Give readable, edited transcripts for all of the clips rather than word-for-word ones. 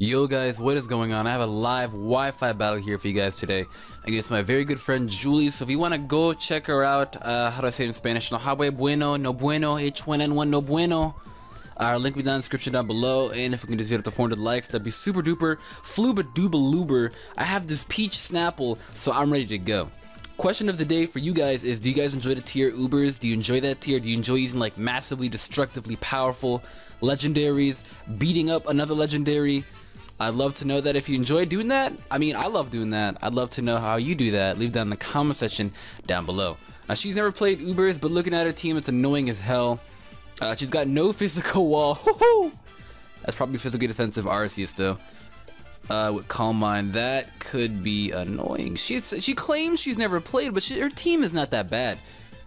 Yo guys, what is going on? I have a live Wi-Fi battle here for you guys today against my very good friend Julie. So if you want to go check her out, how do I say it in Spanish? No habe bueno, no bueno, H1N1 no bueno. Our link will be down in the description down below, and if we can just get up to 400 likes, that'd be super duper, flooba dooba loober. I have this peach Snapple, so I'm ready to go. Question of the day for you guys is, do you guys enjoy the tier Ubers? Do you enjoy that tier? Do you enjoy using like massively destructively powerful legendaries, beating up another legendary? I'd love to know that if you enjoy doing that. I mean, I love doing that. I'd love to know how you do that. Leave that in the comment section down below. Now, she's never played Ubers, but looking at her team, it's annoying as hell. She's got no physical wall. That's probably physically defensive Arceus though. With Calm Mind, that could be annoying. She claims she's never played, but her team is not that bad.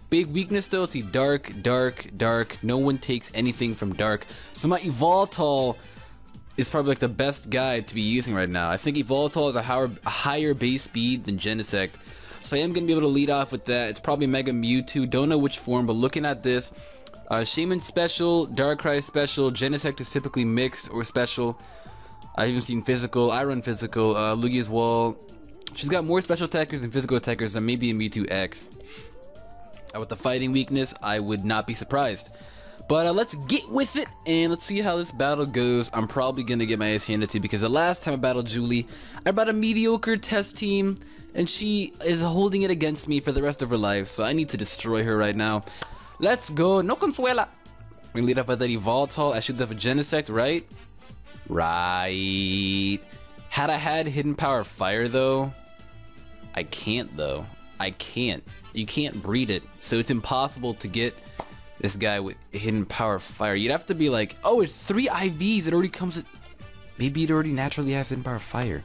Big weakness though, it's dark, dark, dark. No one takes anything from dark. So my Yveltal is probably like the best guide to be using right now. I think Yveltal has a higher base speed than Genesect, so I am going to be able to lead off with that. It's probably Mega Mewtwo, don't know which form, but looking at this, Shaman special, Darkrai special, Genesect is typically mixed or special. I've even seen physical, I run physical, Lugia's Wall. She's got more special attackers and physical attackers than maybe a Mewtwo X. With the fighting weakness, I would not be surprised. But let's get with it and let's see how this battle goes. I'm probably gonna get my ass handed to, because the last time I battled Julie, I brought a mediocre test team and she is holding it against me for the rest of her life. So I need to destroy her right now. Let's go. No consuela. We're gonna lead up with that Yveltal. I should have a Genesect, right? Right. Had I had Hidden Power Fire though, I can't though. I can't. You can't breed it, so it's impossible to get this guy with Hidden Power Fire. You'd have to be like, oh, it's 3 IVs. It already comes with, maybe it already naturally has Hidden Power Fire.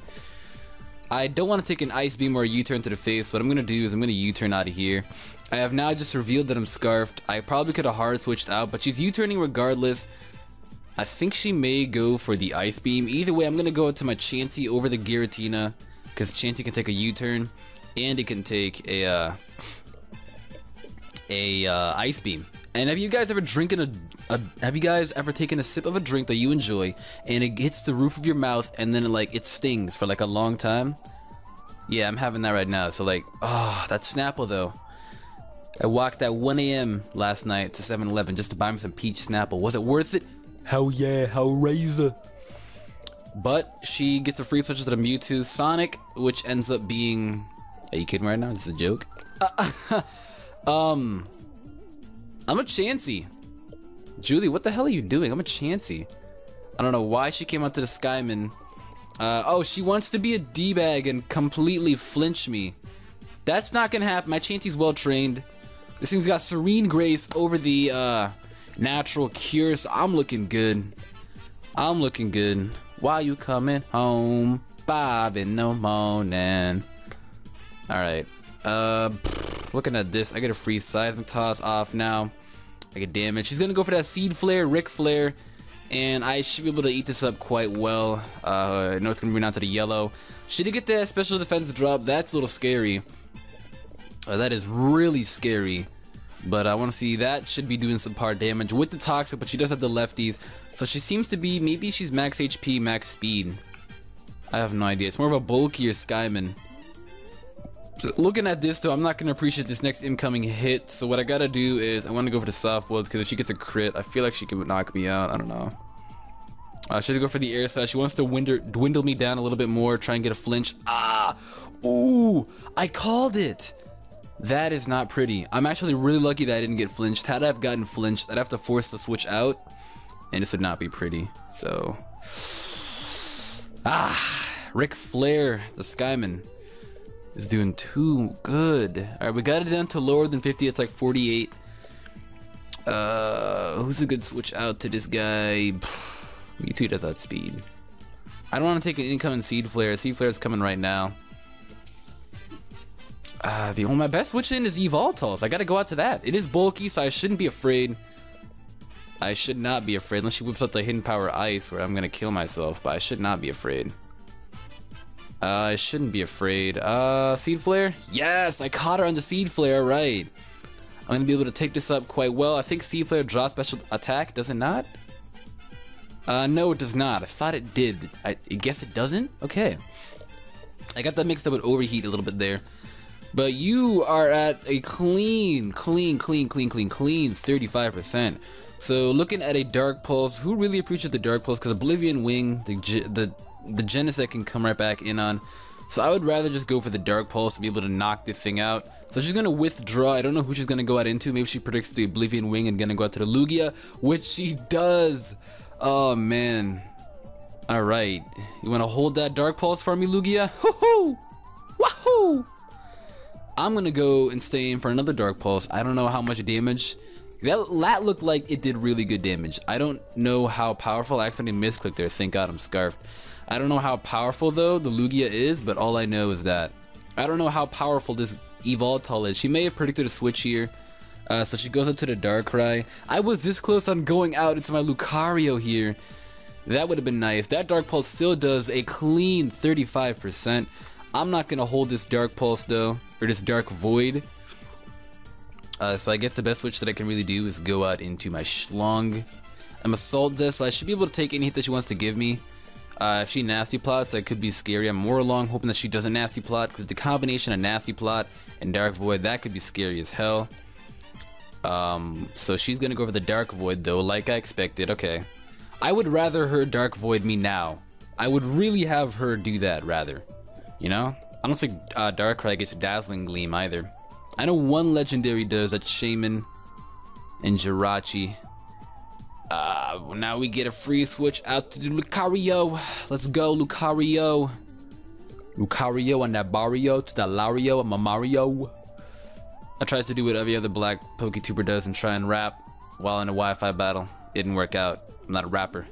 I don't want to take an Ice Beam or a U-turn to the face. What I'm going to do is I'm going to U-turn out of here. I have now just revealed that I'm Scarfed. I probably could have hard switched out, but she's U-turning regardless. I think she may go for the Ice Beam. Either way, I'm going to go into my Chansey over the Giratina, because Chansey can take a U-turn and it can take a Ice Beam. And have you guys ever have you guys ever taken a sip of a drink that you enjoy and it hits the roof of your mouth and then it stings for like a long time? Yeah, I'm having that right now. So like, oh, that Snapple though. I walked at 1 AM last night to 7-Eleven just to buy me some peach Snapple. Was it worth it? Hell yeah, Hellraiser. But she gets a free switch to the Mewtwo Sonic, which ends up being, are you kidding right now? This is a joke. I'm a Chansey. Julie, what the hell are you doing? I'm a Chansey. I don't know why she came out to the Skyman. Oh, she wants to be a D-bag and completely flinch me. That's not gonna happen. My Chansey's well trained. This thing's got Serene Grace over the Natural Cure, so I'm looking good. I'm looking good. Why you coming home? 5 in the morning. Alright. Looking at this, I get a free Seismic Toss off now. I get damage. She's gonna go for that Seed Flare, Ric Flair, and I should be able to eat this up quite well. I know it's gonna bring down to the yellow. She did get that special defense drop. That's a little scary. That is really scary. But I want to see, that should be doing some par damage with the Toxic, but she does have the lefties. So she seems to be, maybe she's max HP, max speed. I have no idea. It's more of a bulkier Skyman. Looking at this though, I'm not going to appreciate this next incoming hit, so what I gotta do is I want to go for the soft builds, because if she gets a crit, I feel like she can knock me out. I don't know. Should I go for the air slash? She wants to dwindle me down a little bit more, try and get a flinch. Ah! Ooh! I called it! That is not pretty. I'm actually really lucky that I didn't get flinched. Had I have gotten flinched, I'd have to force the switch out, and this would not be pretty. So... ah! Ric Flair, the Skyman, is doing too good. Alright, we got it down to lower than 50. It's like 48. Who's a good switch out to this guy? Mewtwo does that speed. I don't want to take an incoming Seed Flare. Seed Flare is coming right now. My best switch in is Yveltal, so I gotta go out to that. It is bulky, so I shouldn't be afraid. I should not be afraid, unless she whips out the Hidden Power Ice, where I'm gonna kill myself, but I should not be afraid. I shouldn't be afraid. Seed Flare? Yes, I caught her on the Seed Flare, right. I'm gonna be able to take this up quite well. I think Seed Flare draws special attack, does it not? No, it does not. I thought it did. I guess it doesn't? Okay. I got that mixed up with overheat a little bit there. But you are at a clean 35%. So looking at a Dark Pulse, who really appreciates the Dark Pulse? Because Oblivion Wing, the Genesect can come right back in on. So I would rather just go for the Dark Pulse to be able to knock this thing out. So she's going to withdraw. I don't know who she's going to go out into. Maybe she predicts the Oblivion Wing and going to go out to the Lugia, which she does. Oh, man. All right. You want to hold that Dark Pulse for me, Lugia? Hoo-hoo! Wahoo! I'm going to go and stay in for another Dark Pulse. I don't know how much damage. That looked like it did really good damage. I don't know how powerful. I accidentally misclicked there. Thank God I'm scarfed. I don't know how powerful, though, the Lugia is, but all I know is that I don't know how powerful this Yveltal is. She may have predicted a switch here. So she goes into the Darkrai. I was this close on going out into my Lucario here. That would have been nice. That Dark Pulse still does a clean 35%. I'm not going to hold this Dark Pulse, though, or this Dark Void. So I guess the best switch that I can really do is go out into my Schlong. I'm Assault this, so I should be able to take any hit that she wants to give me. If she Nasty Plots, that could be scary. I'm more along hoping that she doesn't Nasty Plot, because the combination of Nasty Plot and Dark Void, that could be scary as hell. So she's gonna go for the Dark Void, though, like I expected. Okay. I would rather her Dark Void me now. I would really have her do that, rather. You know? I don't think Darkrai gets a Dazzling Gleam, either. I know one legendary does, that's Shaman and Jirachi. Now we get a free switch out to Lucario. Let's go, Lucario. Lucario and that Barrio to that Lario and Mamario. I tried to do what every other black PokeTuber does and try and rap while in a Wi-Fi battle. It didn't work out. I'm not a rapper.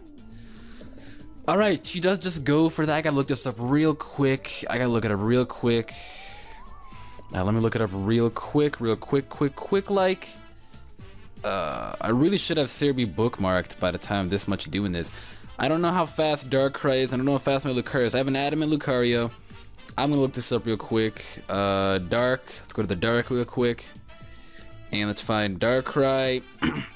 Alright, she does just go for that. I gotta look this up real quick. Let me look it up real quick, like. I really should have Cerebi bookmarked by the time this much doing this. I don't know how fast Darkrai is. I don't know how fast my Lucario is. I have an Adamant Lucario. I'm gonna look this up real quick. Dark. Let's go to the Dark real quick. And let's find Darkrai.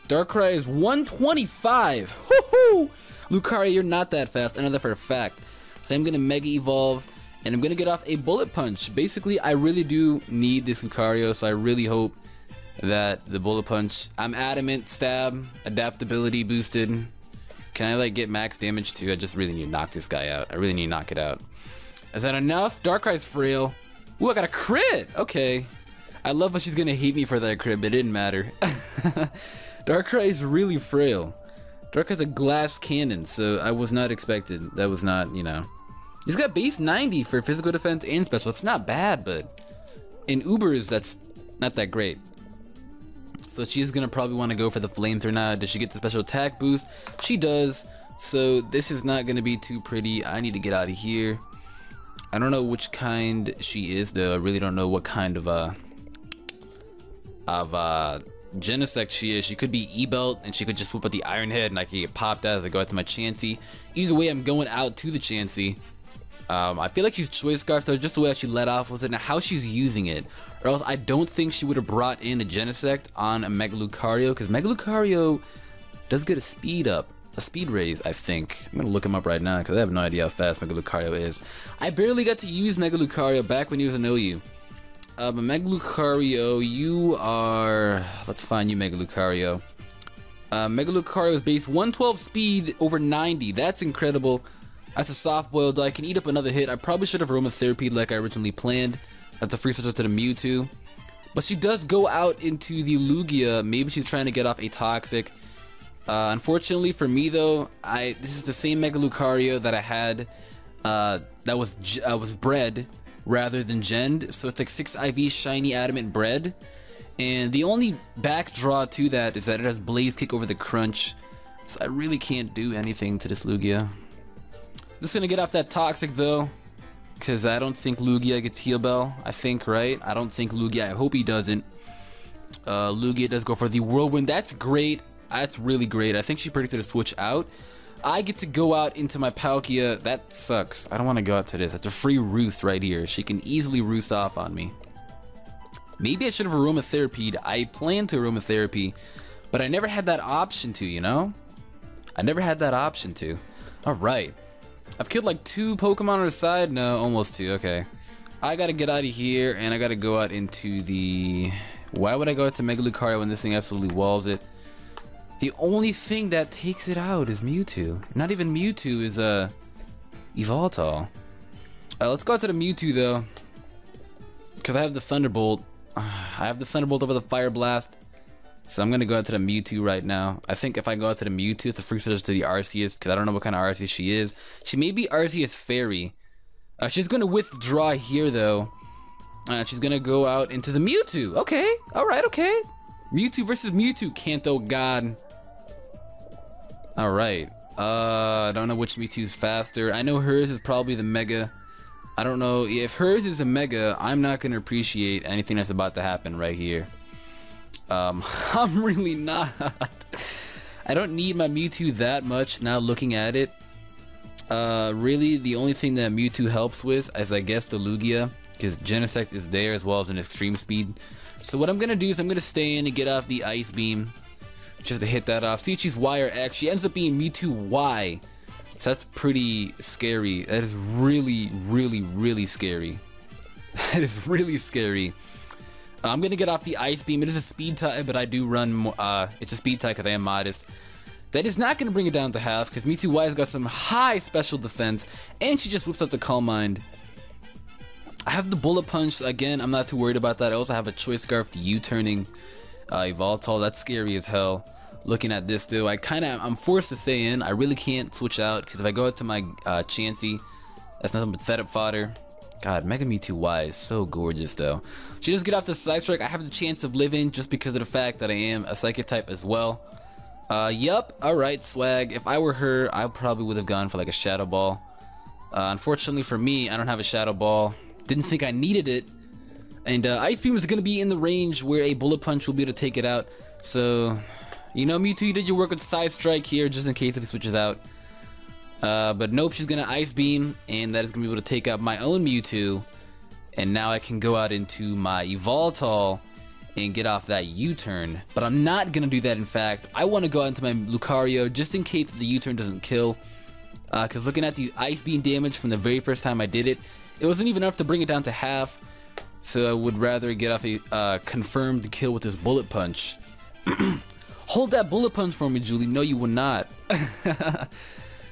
Darkrai is 125. Woohoo! Lucario, you're not that fast. I know that for a fact. So I'm gonna Mega Evolve. And I'm gonna get off a Bullet Punch. Basically, I really do need this Lucario. So I really hope that the Bullet Punch. I'm Adamant, Stab, Adaptability boosted. Can I like get max damage too? I just really need to knock this guy out. I really need to knock it out. Is that enough? Darkrai's frail. Ooh, I got a crit! Okay. I love how she's gonna hate me for that crit, but it didn't matter. Darkrai is really frail. Darkrai's a glass cannon, so I was not expected. That was not, you know. He's got base 90 for physical defense and special. It's not bad, but in Ubers, that's not that great. So she's gonna probably want to go for the Flamethrower now. Does she get the special attack boost? She does. So this is not gonna be too pretty. I need to get out of here. I don't know which kind she is, though. I really don't know what kind of Genesect she is. She could be E-Belt, and she could just swoop at the Iron Head, and I could get popped out as I go out to my Chansey. Either way, I'm going out to the Chansey. I feel like she's Choice Scarf, though, just the way she let off was it. Now, how she's using it, or else I don't think she would have brought in a Genesect on a Mega Lucario, because Mega Lucario does get a speed up. A speed raise, I think. I'm gonna look him up right now because I have no idea how fast Mega Lucario is. I barely got to use Mega Lucario back when he was an OU. But Mega Lucario, you are... Let's find you, Mega Lucario. Mega Lucario is base 112 speed over 90. That's incredible. That's a soft boiled. I can eat up another hit. I probably should have aromatherapy like I originally planned. That's a free switch to the Mewtwo. But she does go out into the Lugia. Maybe she's trying to get off a Toxic. Unfortunately for me though, this is the same Mega Lucario that I had that was bred rather than genned, so it's like 6 IV shiny adamant bred, and the only backdraw to that is that it has Blaze Kick over the Crunch, so I really can't do anything to this Lugia. Just gonna get off that Toxic though, because I don't think Lugia gets Heal Bell. I think, right? I don't think Lugia. I hope he doesn't. Lugia does go for the Whirlwind. That's great. That's really great. I think she predicted a switch out. I get to go out into my Palkia. That sucks. I don't want to go out to this. That's a free roost right here. She can easily roost off on me. Maybe I should have aromatherapied. I planned to aromatherapy, but I never had that option to, you know? I never had that option to. Alright. I've killed like 2 Pokemon on the side. No, almost 2. Okay. I gotta get out of here, and I gotta go out into the... Why would I go out to Mega Lucario when this thing absolutely walls it? The only thing that takes it out is Mewtwo. Not even Mewtwo is Yveltal. Let's go out to the Mewtwo though, because I have the Thunderbolt. I have the Thunderbolt over the Fire Blast, so I'm gonna go out to the Mewtwo right now. I think if I go out to the Mewtwo, it's a free switch to the Arceus, because I don't know what kind of Arceus she is. She may be Arceus Fairy. She's gonna withdraw here though. She's gonna go out into the Mewtwo. Okay, all right, okay. Mewtwo versus Mewtwo. Kanto God. All right. I don't know which Mewtwo is faster. I know hers is probably the Mega. I don't know if hers is a Mega. I'm not gonna appreciate anything that's about to happen right here. I'm really not. I don't need my Mewtwo that much now looking at it. Really, the only thing that Mewtwo helps with is, I guess, the Lugia, because Genesect is there as well as an extreme speed. So what I'm gonna do is I'm gonna stay in and get off the Ice Beam, just to hit that off. See, she's Y or X. She ends up being Mewtwo Y. So that's pretty scary. That is really, really, really scary. That is really scary. I'm gonna get off the Ice Beam. It is a speed type, but I do run more. It's a speed type because I am modest. That is not gonna bring it down to half because Mewtwo Y has got some high special defense, and she just whips out the Calm Mind. I have the Bullet Punch again. I'm not too worried about that. I also have a Choice Scarf to U-turning Yveltal. That's scary as hell. Looking at this though, I'm forced to stay in. I really can't switch out because if I go out to my Chansey, that's nothing but fed up fodder. God, Mega Mewtwo Y is so gorgeous though. She does get off the Side Strike. I have the chance of living just because of the fact that I am a Psychic type as well. Yup, alright, swag. If I were her, I probably would have gone for like a Shadow Ball. Unfortunately for me, I don't have a Shadow Ball. Didn't think I needed it. And Ice Beam is going to be in the range where a Bullet Punch will be able to take it out. So, you know, Mewtwo, you did your work with Side Strike here just in case if he switches out. But nope, she's going to Ice Beam, and that is going to be able to take out my own Mewtwo. And now I can go out into my Yveltal and get off that U-turn. But I'm not going to do that, in fact. I want to go out into my Lucario just in case the U-turn doesn't kill. Because looking at the Ice Beam damage from the very first time I did it, it wasn't even enough to bring it down to half. So I would rather get off a confirmed kill with this Bullet Punch. Hold that Bullet Punch for me, Julie. No, you will not.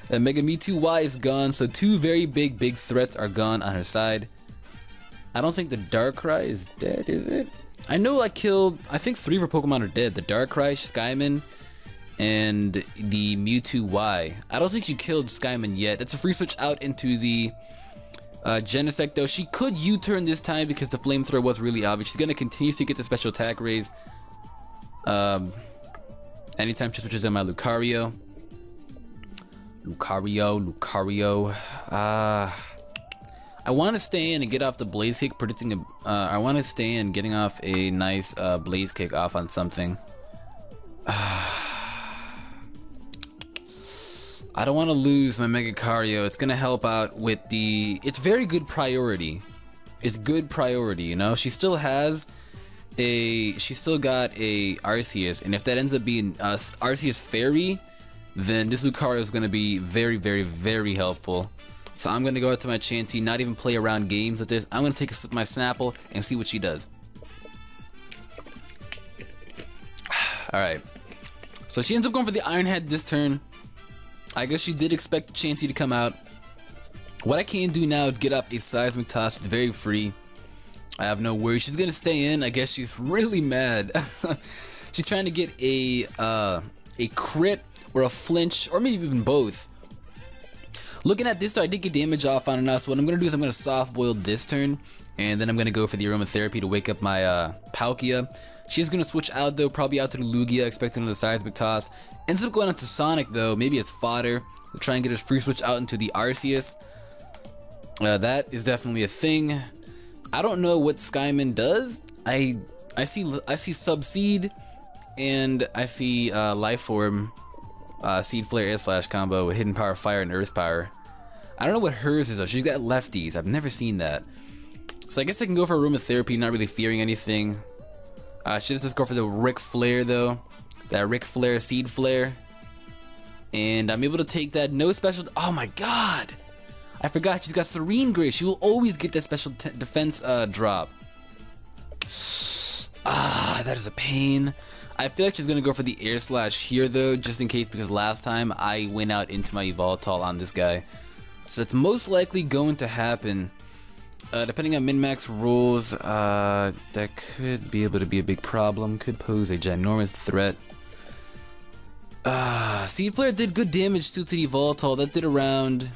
And Mega Mewtwo Y is gone, so 2 very big threats are gone on her side. I don't think the Darkrai is dead, is it? I know I killed, I think 3 of her Pokemon are dead. The Darkrai, Skyman, and the Mewtwo Y. I don't think she killed Skyman yet. That's a free switch out into the Genesect though. She could U-turn this time because the Flamethrower was really obvious. She's gonna continue to get the special attack raise. Anytime she switches in my Lucario. I want to stay in and get off the Blaze Kick, predicting a. I want to stay in getting off a nice Blaze Kick off on something. I don't want to lose my Mega Lucario. It's gonna help out with the. It's very good priority. It's good priority, you know. She still has a. She still got a Arceus, and if that ends up being Arceus Fairy, then this Lucario is gonna be very, very, very helpful. So I'm gonna go out to my Chansey, not even play around games with this. I'm gonna take my Snapple and see what she does. Alright. So she ends up going for the Iron Head this turn. I guess she did expect Chansey to come out. What I can do now is get off a Seismic Toss. It's very free. I have no worries. She's gonna stay in. I guess she's really mad. She's trying to get a crit or a flinch, or maybe even both. Looking at this, though, I did get damage off on enough, so what I'm going to do is I'm going to soft boil this turn, and then I'm going to go for the aromatherapy to wake up my Palkia. She's going to switch out, though, probably out to the Lugia, expecting another Seismic Toss. Ends up going out to Sonic, though, maybe as fodder, to try and get his free switch out into the Arceus. That is definitely a thing. I don't know what Skyman does. I see Subseed, and I see Life Form. Seed Flare Air Slash combo with Hidden Power Fire and Earth Power. I don't know what hers is though. She's got lefties. I've never seen that. So I guess I can go for Aromatherapy, not really fearing anything. She just go for the Ric Flair though. That Ric Flair Seed Flare. And I'm able to take that. No special. Oh my god! I forgot she's got Serene Grace. She will always get that special defense drop. Ah, that is a pain. I feel like she's gonna go for the air slash here though, just in case, because last time I went out into my Yveltal on this guy. So that's most likely going to happen. Depending on min-max rolls, that could be able to be a big problem. Could pose a ginormous threat. Seed Flare did good damage to the Yveltal. That did around...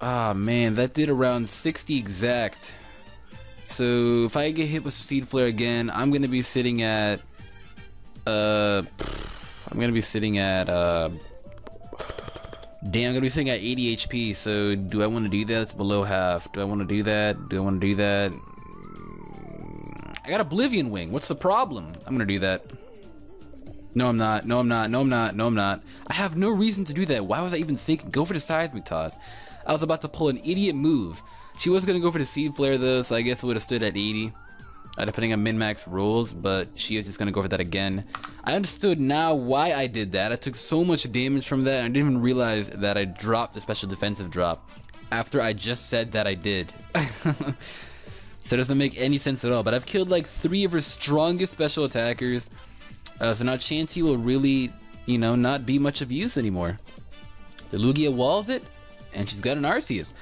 Ah, man, that did around 60 exact. So if I get hit with Seed Flare again, I'm gonna be sitting at... damn, I'm gonna be sitting at 80 HP, so do I want to do that? It's below half. Do I want to do that? Do I want to do that? I got Oblivion Wing. What's the problem? I'm gonna do that. No, I'm not. No, I'm not. No, I'm not. No, I'm not. I have no reason to do that. Why was I even thinking? Go for the Seismic Toss. I was about to pull an idiot move. She was gonna go for the Seed Flare though, so I guess it would have stood at 80. Depending on min-max rules, but she is just gonna go for that again. I understood now why I did that. I took so much damage from that, and I didn't even realize that I dropped a special defensive drop after I just said that I did. So it doesn't make any sense at all, but I've killed like 3 of her strongest special attackers. So now Chansey will really, you know, not be much of use anymore. The Lugia walls it, and she's got an Arceus.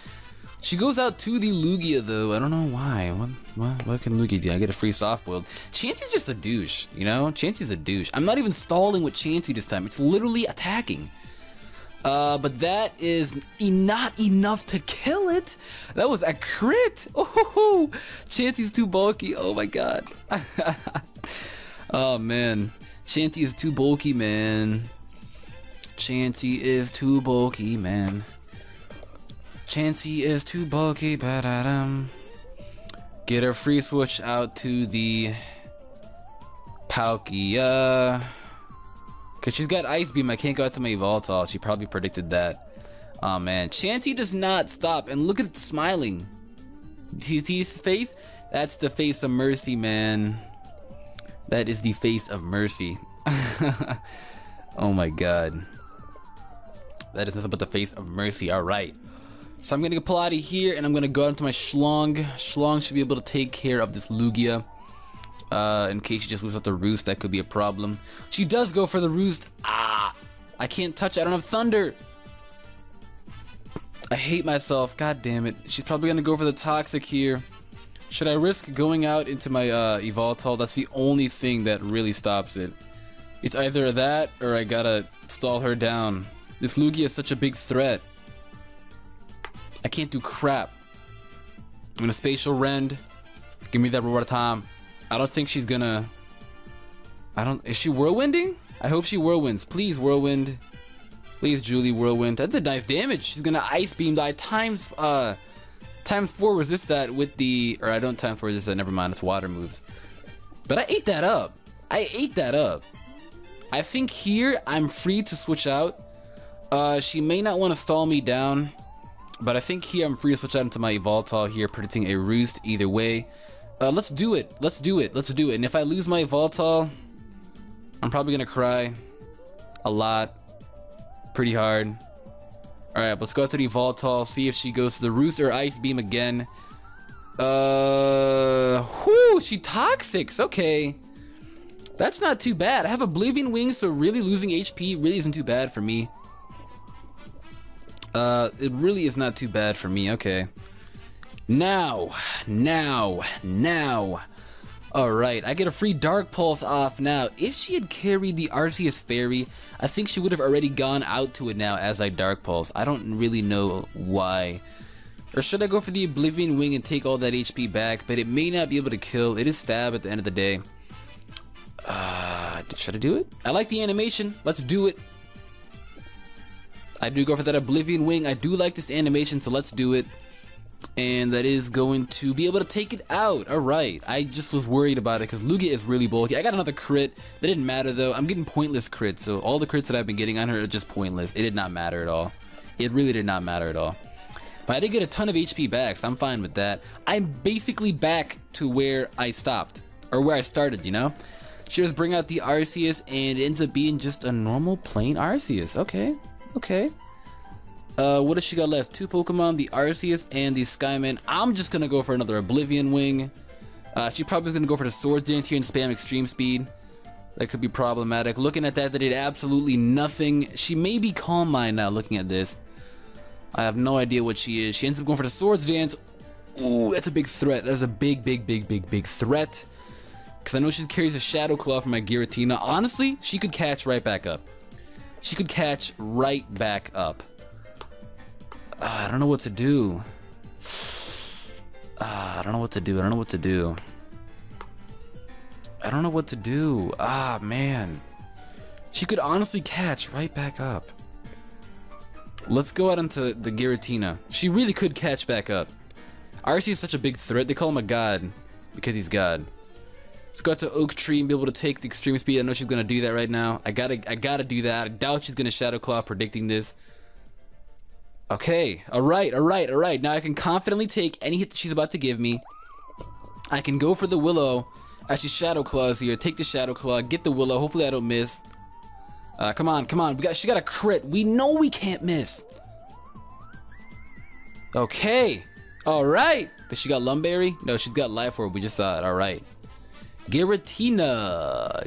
She goes out to the Lugia though. I don't know why. What can Lugia do? I get a free soft boiled. Chansey's just a douche, you know? Chansey's a douche. I'm not even stalling with Chansey this time. It's literally attacking. But that is not enough to kill it. That was a crit. Oh, Chansey's too bulky. Oh my god. Oh man. Chansey is too bulky, man. Chansey is too bulky, man. Chansey is too bulky, Get her free switch out to the Palkia. Cause she's got Ice Beam, I can't go out to my Yveltal. She probably predicted that. Oh man, Chansey does not stop, and look at it smiling. See his face? That's the face of mercy, man. That is the face of mercy. Oh my god. That is nothing but the face of mercy, alright. So I'm gonna pull out of here and I'm gonna go out into my Schlong. Schlong should be able to take care of this Lugia. In case she just whips out the Roost, that could be a problem. She does go for the Roost. Ah! I can't touch it, I don't have Thunder. I hate myself, god damn it. She's probably gonna go for the Toxic here. Should I risk going out into my Yveltal? That's the only thing that really stops it. It's either that or I gotta stall her down. This Lugia is such a big threat. I can't do crap. I'm gonna Spatial Rend. Give me that reward time. I don't think she's gonna... Is she Whirlwinding? I hope she Whirlwinds. Please, Whirlwind. Please, Julie, Whirlwind. That did nice damage. She's gonna Ice Beam die times 4 resist that with the... Or I don't times 4 resist that. Never mind, it's water moves. But I ate that up. I ate that up. I think here I'm free to switch out. She may not want to stall me down. But I think here I'm free to switch out into my Yveltal here, predicting a Roost either way. Let's do it. Let's do it. Let's do it. And if I lose my Yveltal, I'm probably gonna cry a lot, pretty hard. All right, let's go out to the Yveltal, see if she goes to the Roost or Ice Beam again. Whoo, she Toxics. Okay, that's not too bad. I have Oblivion Wings, so really losing HP really isn't too bad for me. It really is not too bad for me. Okay. Now. Alright, I get a free Dark Pulse off now. If she had carried the Arceus Fairy, I think she would have already gone out to it now as I Dark Pulse. I don't really know why. Or should I go for the Oblivion Wing and take all that HP back? But it may not be able to kill. It is stab at the end of the day. Should I do it? I like the animation. Let's do it. I do go for that Oblivion Wing. I do like this animation, so let's do it. And that is going to be able to take it out. Alright, I just was worried about it because Lugia is really bulky. I got another crit. That didn't matter though. I'm getting pointless crits, so all the crits that I've been getting on her are just pointless. It did not matter at all. It really did not matter at all. But I did get a ton of HP back, so I'm fine with that. I'm basically back to where I stopped, or where I started, you know? She just bring out the Arceus and it ends up being just a normal plain Arceus. Okay, okay. What does she got left? 2 Pokemon, the Arceus and the Skyman. I'm just gonna go for another Oblivion Wing. She probably is gonna go for the Sword Dance here and spam Extreme Speed. That could be problematic. Looking at that did absolutely nothing. She may be Calm Mind now looking at this. I have no idea what she is. She ends up going for the Swords Dance. Ooh, that's a big threat. That is a big threat. Because I know she carries a Shadow Claw from my Giratina. Honestly, she could catch right back up. She could catch right back up. I don't know what to do. I don't know what to do. I don't know what to do. I don't know what to do. Ah, man. She could honestly catch right back up. Let's go out into the Giratina. She really could catch back up. Arcee is such a big threat. They call him a god because he's god. Let's go out to Oak Tree and be able to take the Extreme Speed. I know she's gonna do that right now. I gotta do that. I doubt she's gonna Shadow Claw, predicting this. Okay, alright. Now I can confidently take any hit that she's about to give me. I can go for the Willow as she Shadow Claws here. Take the Shadow Claw, get the Willow. Hopefully I don't miss. Come on. She got a crit. We know we can't miss. Okay. Alright. But she got Lumberry? No, she's got Life Orb. We just saw it. Alright. Giratina.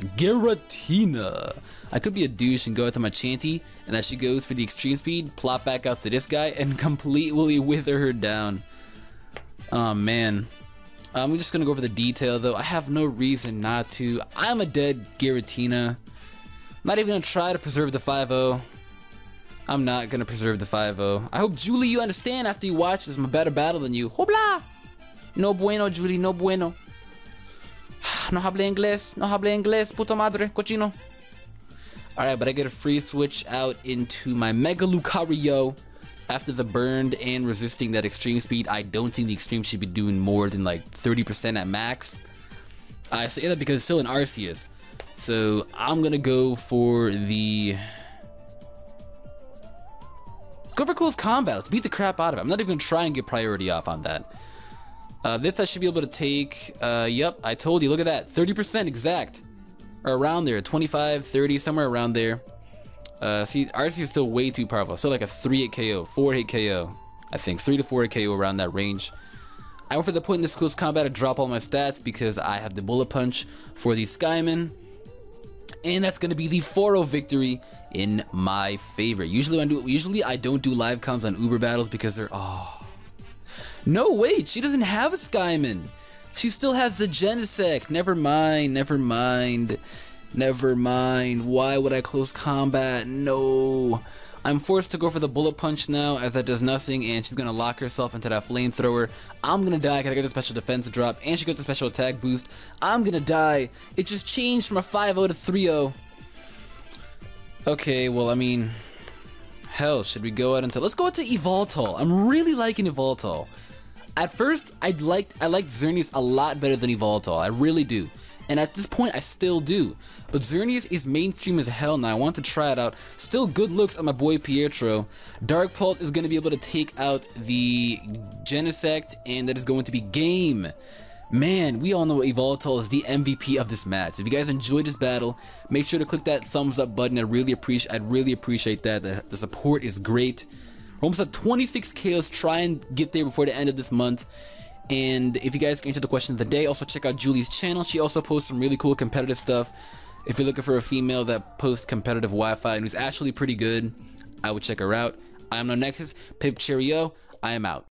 I could be a douche and go out to my Chanty, and as she goes for the Extreme Speed, plop back out to this guy and completely wither her down. Oh man. I'm just gonna go for the detail though. I have no reason not to. I'm a dead Giratina. Not even gonna try to preserve the 5-0. I'm not gonna preserve the 5-0. I hope, Julie, you understand after you watch this. I'm a better battle than you. Hobla! No bueno, Julie, no bueno. No habla inglés, puta madre, cochino. Alright, but I get a free switch out into my Mega Lucario after the burned and resisting that Extreme Speed. I don't think the Extreme should be doing more than like 30% at max. I say that because it's still an Arceus. So I'm gonna go for the... Let's go for close combat. Let's beat the crap out of it. I'm not even gonna try and get priority off on that. This I should be able to take, yep, I told you, look at that, 30% exact, or around there, 25, 30, somewhere around there. See, Arcee is still way too powerful, still like a 3-hit KO, 4-hit KO, I think, 3 to 4-hit KO around that range. I went for the point in this close combat to drop all my stats because I have the Bullet Punch for the Skyman, and that's going to be the 4-0 victory in my favor. Usually I don't do live comms on Uber battles because they're, no, wait, she doesn't have a Skyman. She still has the Genesect. Never mind. Why would I close combat? No. I'm forced to go for the Bullet Punch now as that does nothing, and she's going to lock herself into that Flamethrower. I'm going to die because I got the special defense drop, and she got the special attack boost. I'm going to die. It just changed from a 5-0 to 3-0. Okay, well, I mean, hell, should we go out into... Let's go out to Yveltal. I'm really liking Yveltal. At first, I liked Xerneas a lot better than Yveltal. I really do. And at this point, I still do. But Xerneas is mainstream as hell now. I want to try it out. Still good looks on my boy Pietro. Dark Pulse is going to be able to take out the Genesect, and that is going to be game. Man, we all know Yveltal is the MVP of this match. If you guys enjoyed this battle, make sure to click that thumbs up button. I'd really appreciate that. The support is great. We're almost at 26K. Let's try and get there before the end of this month. And if you guys can answer the question of the day, also check out Julie's channel. She also posts some really cool competitive stuff. If you're looking for a female that posts competitive Wi-Fi and who's actually pretty good, I would check her out. I am NumbNexus. Pip Cheerio. I am out.